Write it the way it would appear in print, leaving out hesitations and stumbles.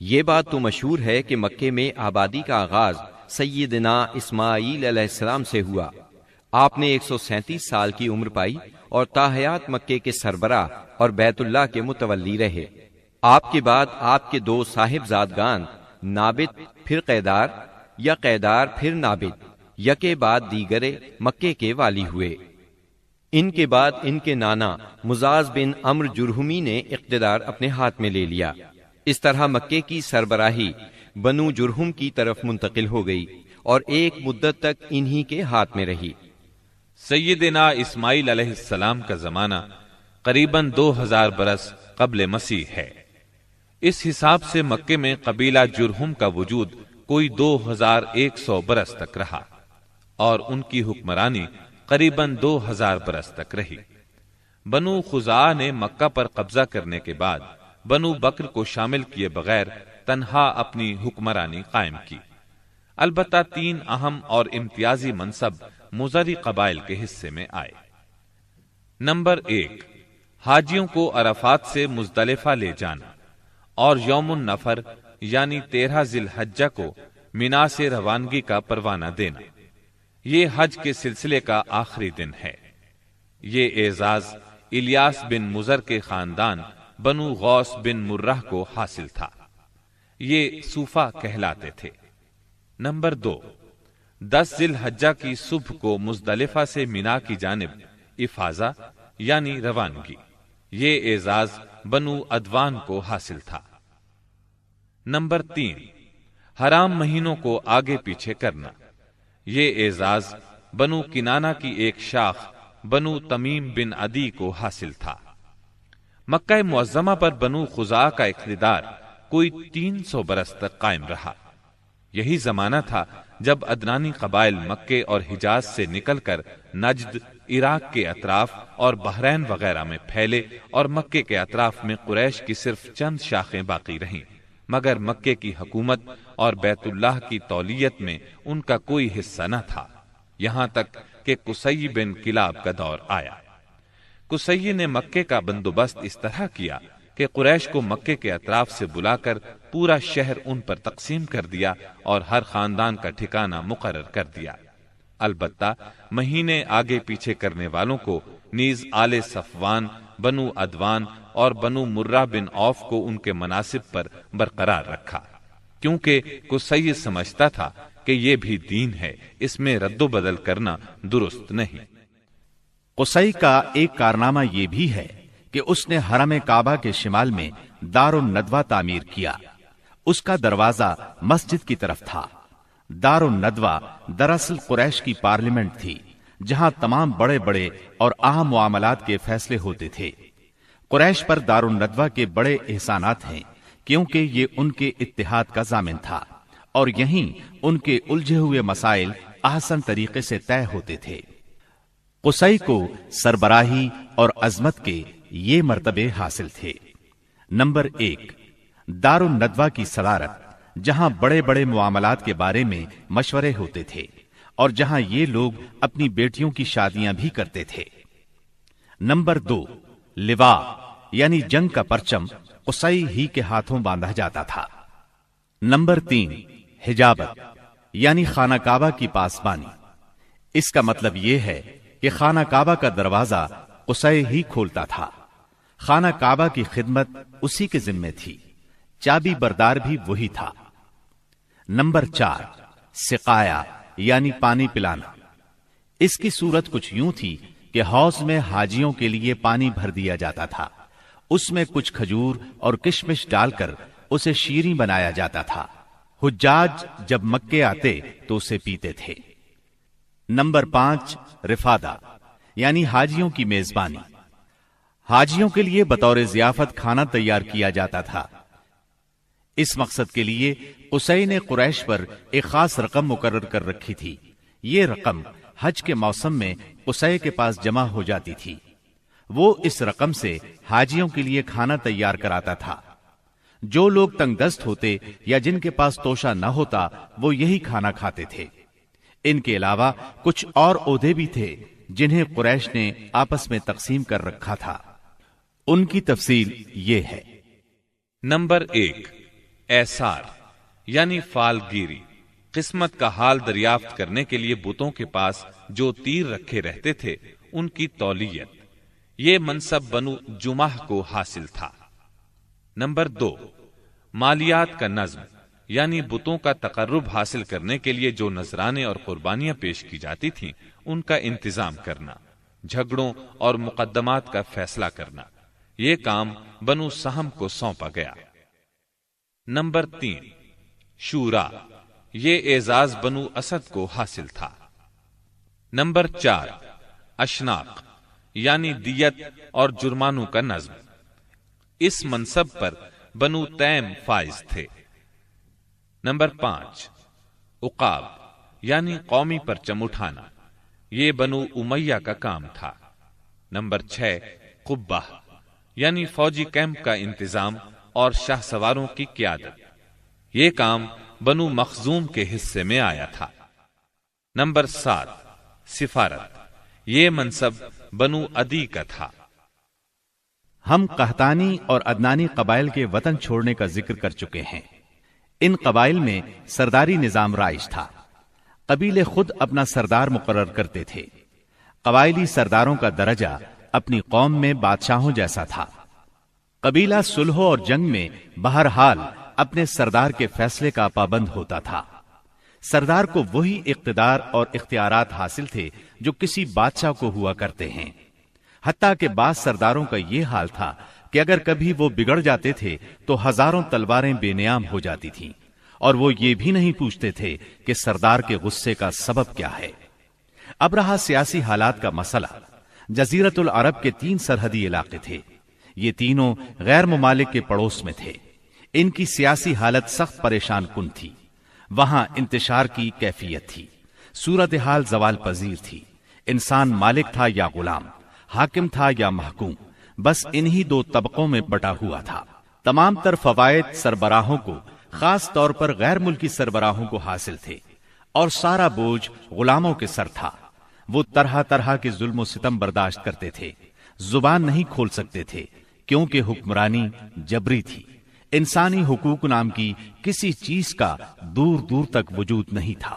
یہ بات تو مشہور ہے کہ مکے میں آبادی کا آغاز سیدنا اسماعیل علیہ السلام سے ہوا۔ آپ نے 137 سال کی عمر پائی اور تاحیات مکے کے سربراہ اور بیت اللہ کے متولی رہے۔ آپ کے بعد آپ کے دو صاحبزادگان نابت پھر قیدار یا قیدار پھر نابت یکے بعد دیگرے مکے کے والی ہوئے۔ ان کے بعد ان کے نانا مزاز بن عمرو جرہمی نے اقتدار اپنے ہاتھ میں لے لیا۔ اس طرح مکے کی سربراہی بنو جرہم کی طرف منتقل ہو گئی اور ایک مدت تک انہی کے ہاتھ میں رہی۔ سیدنا اسماعیل علیہ السلام کا زمانہ قریباً 2000 برس قبل مسیح ہے۔ اس حساب سے مکے میں قبیلہ جرہم کا وجود کوئی 2100 برس تک رہا اور ان کی حکمرانی قریباً 2000 برس تک رہی۔ بنو خزاعہ نے مکہ پر قبضہ کرنے کے بعد بنو بکر کو شامل کیے بغیر تنہا اپنی حکمرانی قائم کی۔ البتہ 3 اہم اور امتیازی منصب مضری قبائل کے حصے میں آئے۔ نمبر 1، حاجیوں کو عرفات سے مزدلفہ لے جانا اور یوم النفر یعنی 13 ذی الحجہ کو مینا سے روانگی کا پروانہ دینا۔ یہ حج کے سلسلے کا آخری دن ہے۔ یہ اعزاز الیاس بن مضر کے خاندان بنو غوث بن مرہ کو حاصل تھا۔ یہ صوفہ کہلاتے تھے۔ نمبر 2، 10 ذی الحجہ کی صبح کو مزدلفہ سے مینا کی جانب افاضہ یعنی روانگی۔ یہ اعزاز بنو عدوان کو حاصل تھا۔ نمبر 3، حرام مہینوں کو آگے پیچھے کرنا۔ یہ اعزاز بنو کنانہ کی ایک شاخ بنو تمیم بن عدی کو حاصل تھا۔ مکہ معظمہ پر بنو خزاعہ کا اقتدار کوئی 300 برس تک قائم رہا۔ یہی زمانہ تھا جب عدنانی قبائل مکے اور حجاز سے نکل کر نجد، عراق کے اطراف اور بحرین وغیرہ میں پھیلے اور مکے کے اطراف میں قریش کی صرف چند شاخیں باقی رہیں، مگر مکے کی حکومت اور بیت اللہ کی تولیت میں ان کا کوئی حصہ نہ تھا، یہاں تک کہ قصی بن کلاب کا دور آیا۔ قصی نے مکے کا بندوبست اس طرح کیا کہ قریش کو مکے کے اطراف سے بلا کر پورا شہر ان پر تقسیم کر دیا اور ہر خاندان کا ٹھکانہ مقرر کر دیا۔ البتہ مہینے آگے پیچھے کرنے والوں کو نیز آل صفوان، بنو عدوان اور بنو مرہ بن عوف کو ان کے مناصب پر برقرار رکھا، کیونکہ قصی سمجھتا تھا کہ یہ بھی دین ہے، اس میں رد و بدل کرنا درست نہیں۔ قصی کا ایک کارنامہ یہ بھی ہے کہ اس نے حرم کعبہ کے شمال میں دار الندوہ تعمیر کیا۔ اس کا دروازہ مسجد کی طرف تھا۔ دار الندوہ دراصل قریش کی پارلیمنٹ تھی، جہاں تمام بڑے بڑے اور اہم معاملات کے فیصلے ہوتے تھے۔ قریش پر دار الندوہ کے بڑے احسانات ہیں، کیونکہ یہ ان کے اتحاد کا ضامن تھا اور یہیں ان کے الجھے ہوئے مسائل احسن طریقے سے طے ہوتے تھے۔ قصی کو سربراہی اور عظمت کے یہ مرتبے حاصل تھے۔ نمبر 1، دار الندوہ کی صدارت، جہاں بڑے بڑے معاملات کے بارے میں مشورے ہوتے تھے اور جہاں یہ لوگ اپنی بیٹیوں کی شادیاں بھی کرتے تھے۔ نمبر 2، لوا یعنی جنگ کا پرچم قصی ہی کے ہاتھوں باندھا جاتا تھا۔ نمبر 3، حجابت یعنی خانہ کعبہ کی پاسبانی۔ اس کا مطلب یہ ہے کہ خانہ کعبہ کا دروازہ قصی ہی کھولتا تھا۔ خانہ کعبہ کی خدمت اسی کے ذمے تھی، چابی بردار بھی وہی تھا۔ نمبر 4، سقایا یعنی پانی پلانا۔ اس کی صورت کچھ یوں تھی کہ حوض میں حاجیوں کے لیے پانی بھر دیا جاتا تھا، اس میں کچھ کھجور اور کشمش ڈال کر اسے شیریں بنایا جاتا تھا۔ حجاج جب مکے آتے تو اسے پیتے تھے۔ نمبر 5، رفادہ یعنی حاجیوں کی میزبانی۔ حاجیوں کے لیے بطور ضیافت کھانا تیار کیا جاتا تھا۔ اس مقصد کے لیے قصی نے قریش پر ایک خاص رقم مقرر کر رکھی تھی۔ یہ رقم حج کے موسم میں قصی کے پاس جمع ہو جاتی تھی۔ وہ اس رقم سے حاجیوں کے لیے کھانا تیار کراتا تھا۔ جو لوگ تنگ دست ہوتے یا جن کے پاس توشہ نہ ہوتا وہ یہی کھانا کھاتے تھے۔ ان کے علاوہ کچھ اور عہدے بھی تھے جنہیں قریش نے آپس میں تقسیم کر رکھا تھا۔ ان کی تفصیل یہ ہے۔ نمبر 1، ایسار یعنی فالگیری، قسمت کا حال دریافت کرنے کے لیے بتوں کے پاس جو تیر رکھے رہتے تھے ان کی تولیت، یہ منصب بنو جمح کو حاصل تھا۔ نمبر 2، مالیات کا نظم یعنی بتوں کا تقرب حاصل کرنے کے لیے جو نذرانے اور قربانیاں پیش کی جاتی تھیں ان کا انتظام کرنا، جھگڑوں اور مقدمات کا فیصلہ کرنا، یہ کام بنو سہم کو سونپا گیا۔ نمبر 3، شورا، یہ اعزاز بنو اسد کو حاصل تھا۔ نمبر 4، اشناق یعنی دیت اور جرمانوں کا نظم، اس منصب پر بنو تیم فائز تھے۔ نمبر 5، عقاب یعنی قومی پرچم اٹھانا، یہ بنو امیہ کا کام تھا۔ نمبر 6، قبہ یعنی فوجی کیمپ کا انتظام اور شاہ سواروں کی قیادت، یہ کام بنو مخزوم کے حصے میں آیا تھا۔ نمبر 7، سفارت، یہ منصب بنو عدی کا تھا۔ ہم قحطانی اور عدنانی قبائل کے وطن چھوڑنے کا ذکر کر چکے ہیں۔ ان قبائل میں سرداری نظام رائج تھا، قبیلے خود اپنا سردار مقرر کرتے تھے۔ قبائلی سرداروں کا درجہ اپنی قوم میں بادشاہوں جیسا تھا۔ قبیلہ صلح اور جنگ میں بہرحال اپنے سردار کے فیصلے کا پابند ہوتا تھا۔ سردار کو وہی اقتدار اور اختیارات حاصل تھے جو کسی بادشاہ کو ہوا کرتے ہیں۔ حتیٰ کہ بعض سرداروں کا یہ حال تھا کہ اگر کبھی وہ بگڑ جاتے تھے تو ہزاروں تلواریں بے نیام ہو جاتی تھیں، اور وہ یہ بھی نہیں پوچھتے تھے کہ سردار کے غصے کا سبب کیا ہے۔ اب رہا سیاسی حالات کا مسئلہ۔ جزیرت العرب کے 3 سرحدی علاقے تھے، یہ تینوں غیر ممالک کے پڑوس میں تھے۔ ان کی سیاسی حالت سخت پریشان کن تھی۔ وہاں انتشار کی کیفیت تھی، صورتحال زوال پذیر تھی۔ انسان مالک تھا یا غلام، حاکم تھا یا محکوم، بس انہی 2 طبقوں میں بٹا ہوا تھا۔ تمام تر فوائد سربراہوں کو، خاص طور پر غیر ملکی سربراہوں کو حاصل تھے، اور سارا بوجھ غلاموں کے سر تھا۔ وہ طرح طرح کے ظلم و ستم برداشت کرتے تھے، زبان نہیں کھول سکتے تھے کیونکہ حکمرانی جبری تھی۔ انسانی حقوق نام کی کسی چیز کا دور دور تک وجود نہیں تھا۔